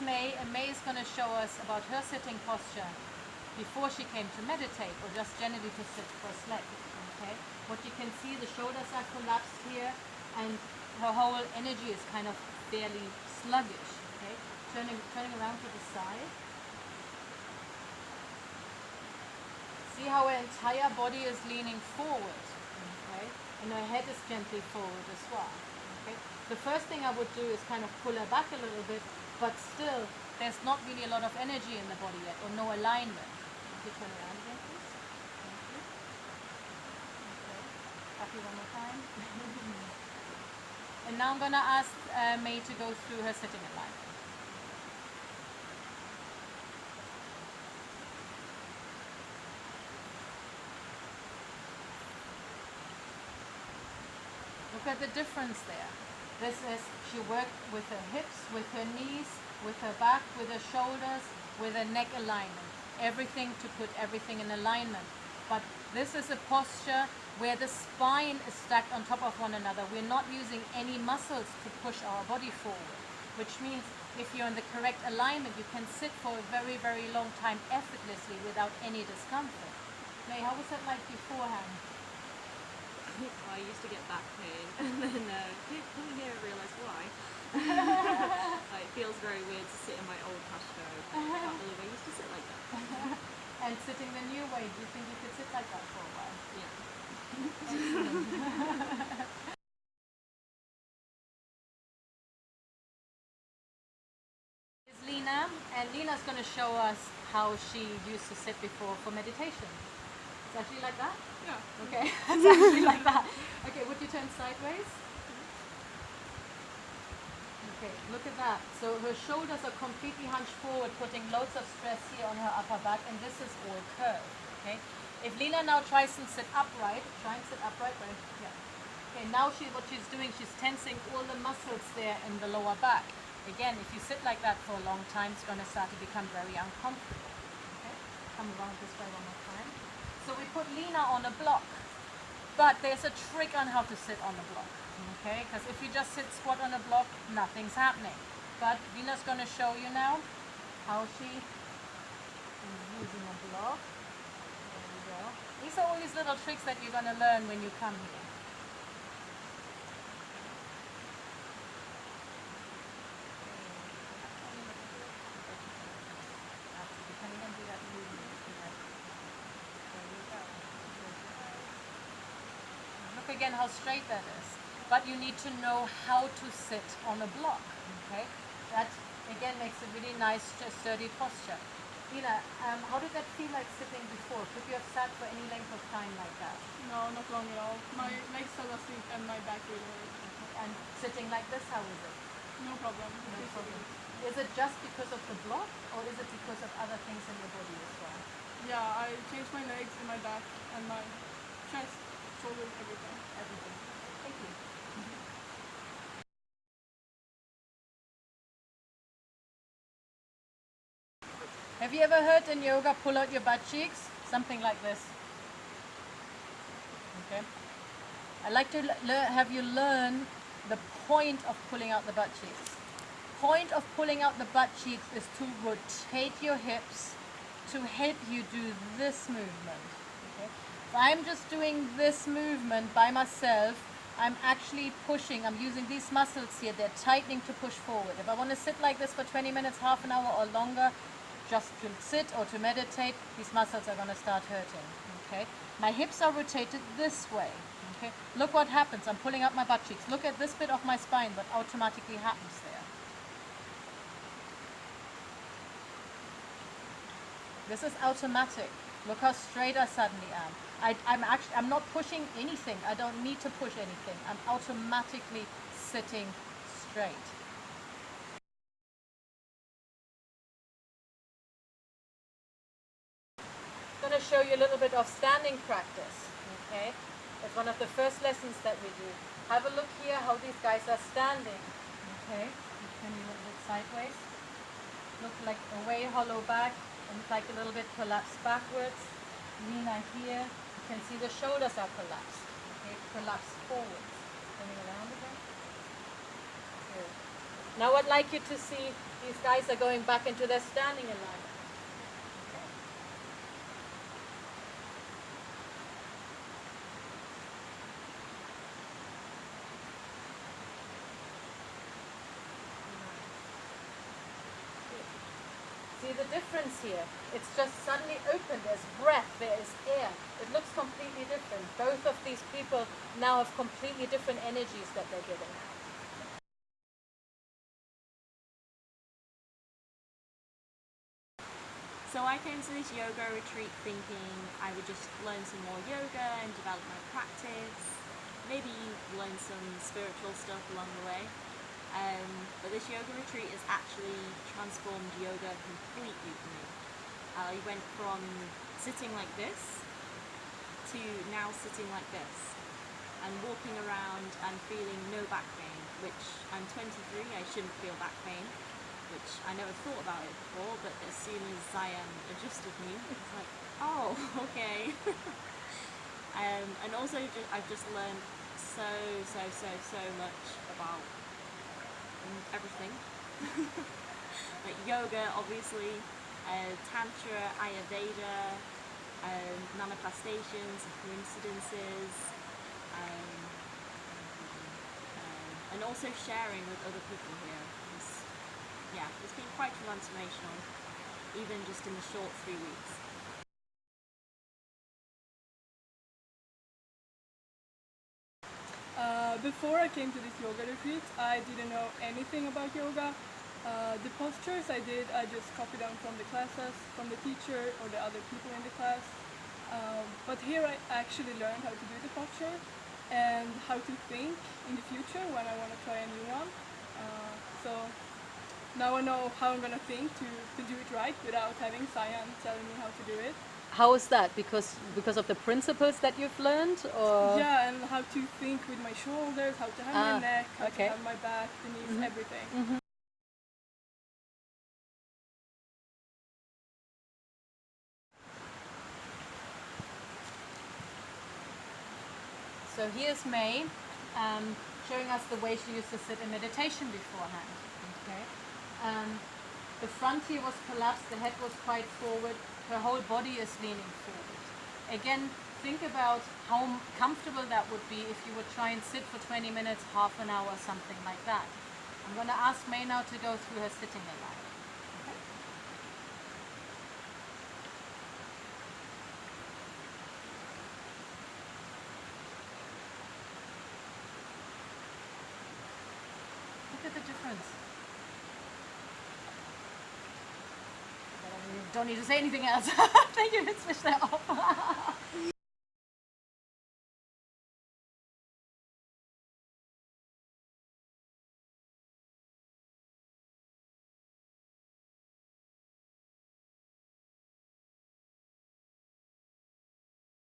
May, and May is going to show us about her sitting posture before she came to meditate, or just generally to sit cross-legged. Okay, what you can see, the shoulders are collapsed here, and her whole energy is kind of fairly sluggish. Okay, turning around to the side. See how her entire body is leaning forward, okay, and her head is gently forward as well. Okay, the first thing I would do is kind of pull her back a little bit, but still, there's not really a lot of energy in the body yet, or no alignment. Okay, turn around again, please. Thank you. Okay, happy one more time. And now I'm going to ask May to go through her sitting alignment. Look at the difference there. This is, she worked with her hips, with her knees, with her back, with her shoulders, with her neck alignment. Everything to put everything in alignment. But this is a posture where the spine is stacked on top of one another. We're not using any muscles to push our body forward, which means if you're in the correct alignment, you can sit for a very, very long time effortlessly without any discomfort. May, how was that like beforehand? I used to get back pain, and then coming here I realised why. It feels very weird to sit in my old posture. I can't believe I used to sit like that. And sitting the new way, do you think you could sit like that for a while? Yeah. Is Lena, and Lena's going to show us how she used to sit before for meditation. It's actually like that? Yeah. Okay, it's actually like that. Okay, would you turn sideways? Okay, look at that. So her shoulders are completely hunched forward, putting loads of stress here on her upper back, and this is all curved. Okay. If Lena now tries to sit upright, right? Yeah. Okay. Now what she's doing, she's tensing all the muscles there in the lower back. Again, if you sit like that for a long time, it's going to start to become very uncomfortable. Okay. Come around this way one more time. So we put Lena on a block, but there's a trick on how to sit on the block. Okay, because if you just sit squat on a block, nothing's happening. But Lena's going to show you now how she is using a block. There we go. These are all these little tricks that you're going to learn when you come here. Look again how straight that is. But you need to know how to sit on a block. Okay, that again makes a really nice, sturdy posture. Lena, how did that feel like sitting before? Could you have sat for any length of time like that? No, not long at all. My legs fell asleep and my back really hurt. Okay. And sitting like this, how is it? No problem. No problem. Is it just because of the block, or is it because of other things in your body as well? Yeah, I changed my legs and my back and my chest, shoulders, everything. Everything. Thank you. Have you ever heard in yoga, pull out your butt cheeks? Something like this. Okay. I'd like to have you learn the point of pulling out the butt cheeks. Point of pulling out the butt cheeks is to rotate your hips to help you do this movement. Okay. If I'm just doing this movement by myself, I'm actually pushing, I'm using these muscles here, they're tightening to push forward. If I want to sit like this for 20 minutes, half an hour or longer, just to sit or to meditate, these muscles are going to start hurting. Okay, my hips are rotated this way. Okay, look what happens. I'm pulling up my butt cheeks. Look at this bit of my spine, what automatically happens there. This is automatic. Look how straight I suddenly am. I'm not pushing anything. I don't need to push anything. I'm automatically sitting straight. I'm going to show you a little bit of standing practice. Okay, it's one of the first lessons that we do. Have a look here how these guys are standing. Okay, turn you a little bit sideways. Look like a way hollow back and like a little bit collapsed backwards. Lena here, you can see the shoulders are collapsed. Okay, collapsed forwards. Turning around again. Good. Now I'd like you to see these guys are going back into their standing alignment. See the difference here? It's just suddenly open. There's breath, there is air. It looks completely different. Both of these people now have completely different energies that they're giving. So I came to this yoga retreat thinking I would just learn some more yoga and develop my practice, maybe learn some spiritual stuff along the way. But this yoga retreat has actually transformed yoga completely for me. I went from sitting like this to now sitting like this and walking around and feeling no back pain, which I'm 23, I shouldn't feel back pain, which I never thought about it before, but as soon as Xian adjusted me, it's like, oh, okay. And also I've just learned so much about everything. Like yoga, obviously, Tantra, Ayurveda, manifestations, coincidences, and also sharing with other people here. Yeah, it's been quite transformational, even just in the short 3 weeks. Before I came to this yoga retreat, I didn't know anything about yoga. The postures I just copied them from the classes, from the teacher or the other people in the class. But here I actually learned how to do the posture and how to think in the future when I want to try a new one. So now I know how I'm going to think to do it right without having Xian telling me how to do it. How is that? Because of the principles that you've learned, or Yeah, and how to think with my shoulders, how to have my neck, how to have my back, the knees, everything. So here's May showing us the way she used to sit in meditation beforehand. Okay. The front here was collapsed, the head was quite forward, her whole body is leaning forward. Again, think about how comfortable that would be if you would try and sit for 20 minutes, half an hour, something like that. I'm going to ask May now to go through her sitting alignment. Look at the difference. Don't need to say anything else. Thank you, let's switch that off.